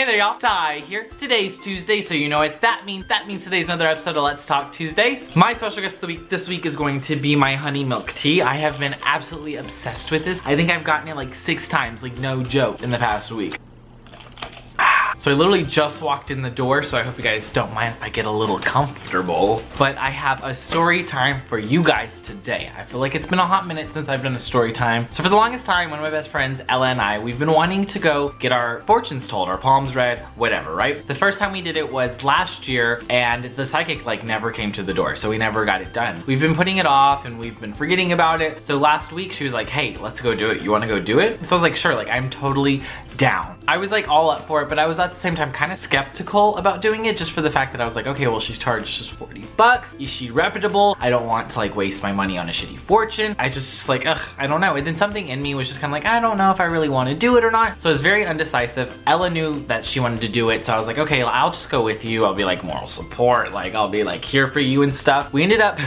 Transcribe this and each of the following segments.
there y'all, Ty here. Today's Tuesday, so you know what that means. That means today's another episode of Let's Talk Tuesdays. My special guest of the week this week is going to be my honey milk tea. I have been absolutely obsessed with this. I think I've gotten it like 6 times, like no joke, in the past week. So I literally just walked in the door, so I hope you guys don't mind if I get a little comfortable. But I have a story time for you guys today. I feel like it's been a hot minute since I've done a story time. So for the longest time, one of my best friends, Ella and I, we've been wanting to go get our fortunes told, our palms read, whatever, right? The first time we did it was last year, and the psychic like never came to the door, so we never got it done. We've been putting it off, and we've been forgetting about it. So last week, she was like, hey, let's go do it. You wanna go do it? So I was like, sure, like I'm totally down. I was like all up for it, but I was at the same time kind of skeptical about doing it just for the fact that I was like, okay, well, she's charged just 40 bucks. Is she reputable? I don't want to like waste my money on a shitty fortune. I just like, ugh, I don't know. And then something in me was just kind of like, I don't know if I really want to do it or not. So I was very undecisive. Ella knew that she wanted to do it. So I was like, okay, I'll just go with you. I'll be like moral support. Like I'll be like here for you and stuff. We ended up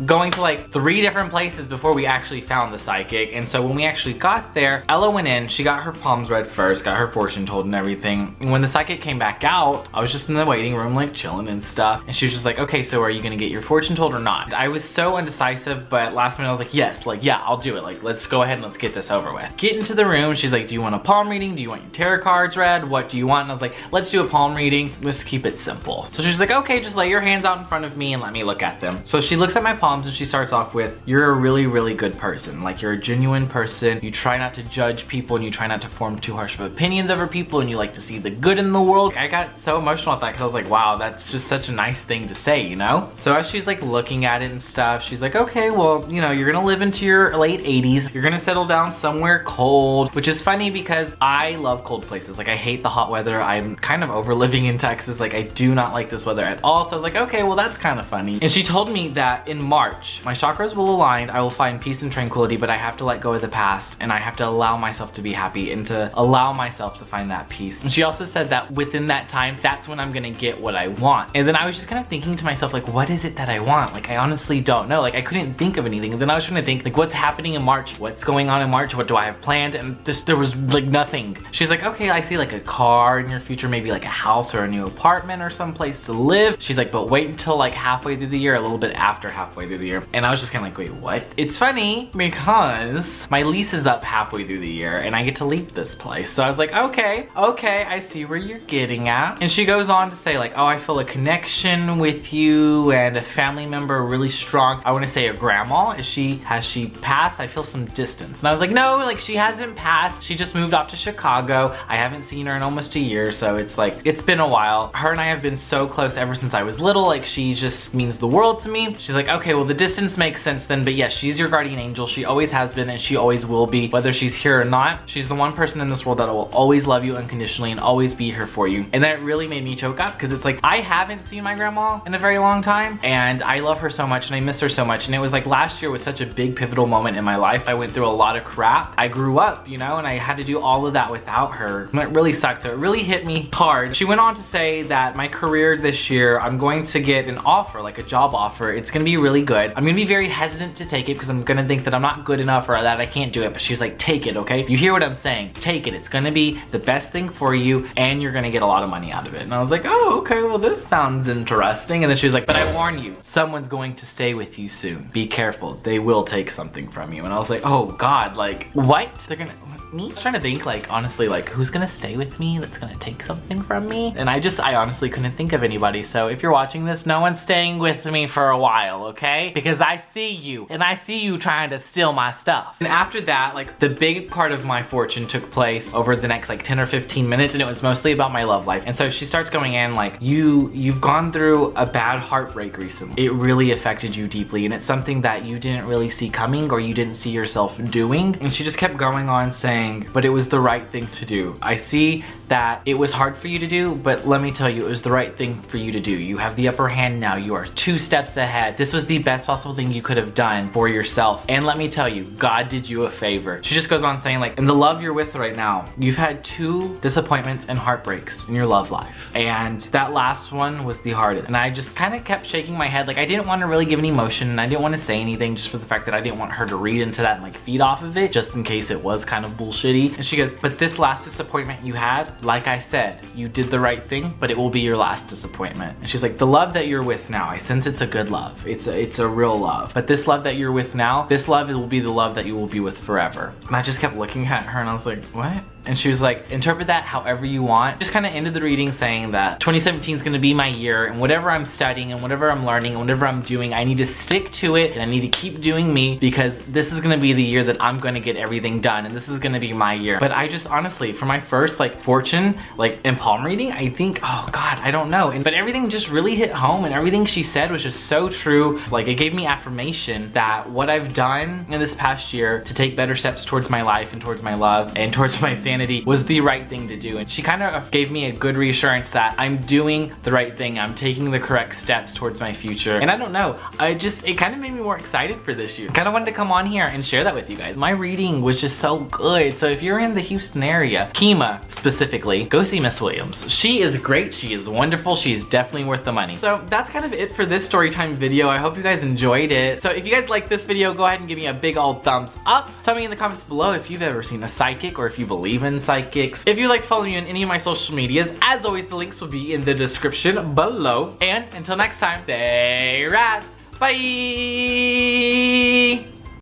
going to like 3 different places before we actually found the psychic. And so when we actually got there, Ella went in, she got her palms read first, got her fortune told and everything. And when the psychic came back out, I was just in the waiting room like chilling and stuff. And she was just like, okay, so are you gonna get your fortune told or not? I was so undecisive, but last minute I was like, yes, like, yeah, I'll do it. Like, let's go ahead and let's get this over with. Get into the room. She's like, do you want a palm reading? Do you want your tarot cards read? What do you want? And I was like, let's do a palm reading. Let's keep it simple. So she's like, okay, just lay your hands out in front of me and let me look at them. So she looks at my palms and she starts off with, you're a really, really good person. Like you're a genuine person. You try not to judge people and you try not to form too harsh of opinions over people and you like to see the good in the world. I got so emotional at that because I was like, wow, that's just such a nice thing to say, you know? So as she's like looking at it and stuff, she's like, okay, well, you know, you're gonna live into your late 80s. You're gonna settle down somewhere cold, which is funny because I love cold places. Like I hate the hot weather. I'm kind of over living in Texas. Like I do not like this weather at all. So I was like, okay, well, that's kind of funny. And she told me that in March, my chakras will align. I will find peace and tranquility, but I have to let go of the past and I have to allow myself to be happy and to allow myself to find that peace. And she also said that within that time, that's when I'm gonna get what I want. And then I was just kind of thinking to myself, like, what is it that I want? Like, I honestly don't know. Like, I couldn't think of anything. And then I was trying to think, like, what's happening in March? What's going on in March? What do I have planned? And there was like nothing. She's like, okay, I see like a car in your future, maybe like a house or a new apartment or some place to live. She's like, but wait until like halfway through the year, a little bit after halfway through the year. And I was just kind of like, wait, what? It's funny because my lease is up halfway through the year and I get to leave this place. So I was like, okay, I see where you're getting at. And she goes on to say like, oh, I feel a connection with you and a family member really strong. I want to say a grandma. Has she passed? I feel some distance. And I was like, no, like she hasn't passed. She just moved off to Chicago. I haven't seen her in almost a year. So it's like, it's been a while. Her and I have been so close ever since I was little. Like she just means the world to me. She's like, okay, well the distance makes sense then. But yes, she's your guardian angel. She always has been and she always will be. Whether she's here or not, she's the one person in this world that will always love you unconditionally and always be here for you. And that really made me choke up because it's like, I haven't seen my grandma in a very long time and I love her so much and I miss her so much. And it was like last year was such a big pivotal moment in my life. I went through a lot of crap. I grew up, you know, and I had to do all of that without her. And it really sucked. So it really hit me hard. She went on to say that my career this year, I'm going to get an offer, like a job offer. It's gonna be really good. I'm gonna be very hesitant to take it because I'm gonna think that I'm not good enough or that I can't do it. But she's like, take it, okay? You hear what I'm saying? Take it. It's gonna be the best thing for you and you're gonna get a lot of money out of it. And I was like, oh, okay, well this sounds interesting. And then she was like, but I warn you, someone's going to stay with you soon. Be careful. They will take something from you. And I was like, oh God, like what? They're gonna, me? I was trying to think like, honestly, like who's gonna stay with me that's gonna take something from me? And I honestly couldn't think of anybody. So if you're watching this, no one's staying with me for a while, okay? Because I see you and I see you trying to steal my stuff. And after that, like the big part of my fortune took place over the next like 10 or 15 minutes and it was mostly about my love life. And so she starts going in like, you've gone through a bad heartbreak recently. It really affected you deeply and it's something that you didn't really see coming or you didn't see yourself doing. And she just kept going on saying, but it was the right thing to do. I see that it was hard for you to do, but let me tell you, it was the right thing for you to do. You have the upper hand now. You are 2 steps ahead. This was the best possible thing you could have done for yourself. And let me tell you, God did you a favor. She just goes on saying like, in the love you're with right now, you've had 2 disappointments and heartbreaks heartbreaks in your love life. And that last one was the hardest. And I just kind of kept shaking my head. Like, I didn't want to really give any emotion, and I didn't want to say anything just for the fact that I didn't want her to read into that and like feed off of it, just in case it was kind of bullshitty. And she goes, but this last disappointment you had, like I said, you did the right thing, but it will be your last disappointment. And she's like, the love that you're with now, I sense it's a good love. It's a real love. But this love that you're with now, this love will be the love that you will be with forever. And I just kept looking at her and I was like, what? And she was like, interpret that however you want. Just kind of ended the reading saying that 2017 is going to be my year, and whatever I'm studying and whatever I'm learning and whatever I'm doing, I need to stick to it and I need to keep doing me, because this is going to be the year that I'm going to get everything done, and this is going to be my year. But I just honestly, for my first like fortune, like in palm reading, I think, oh God, I don't know. But everything just really hit home, and everything she said was just so true. Like, it gave me affirmation that what I've done in this past year to take better steps towards my life and towards my love and towards my sanity was the right thing to do. And she kind of gave me a good reassurance that I'm doing the right thing, I'm taking the correct steps towards my future. And I don't know, it kind of made me more excited for this year. Kind of wanted to come on here and share that with you guys. My reading was just so good. So if you're in the Houston area, Kemah specifically, go see Miss Williams. She is great, she is wonderful, she is definitely worth the money. So that's kind of it for this story time video. I hope you guys enjoyed it. So if you guys like this video, go ahead and give me a big old thumbs up. Tell me in the comments below if you've ever seen a psychic or if you believe in psychics. If you'd like to follow me on any of my social medias, as always, the links will be in the description below. And until next time, stay rad. Bye!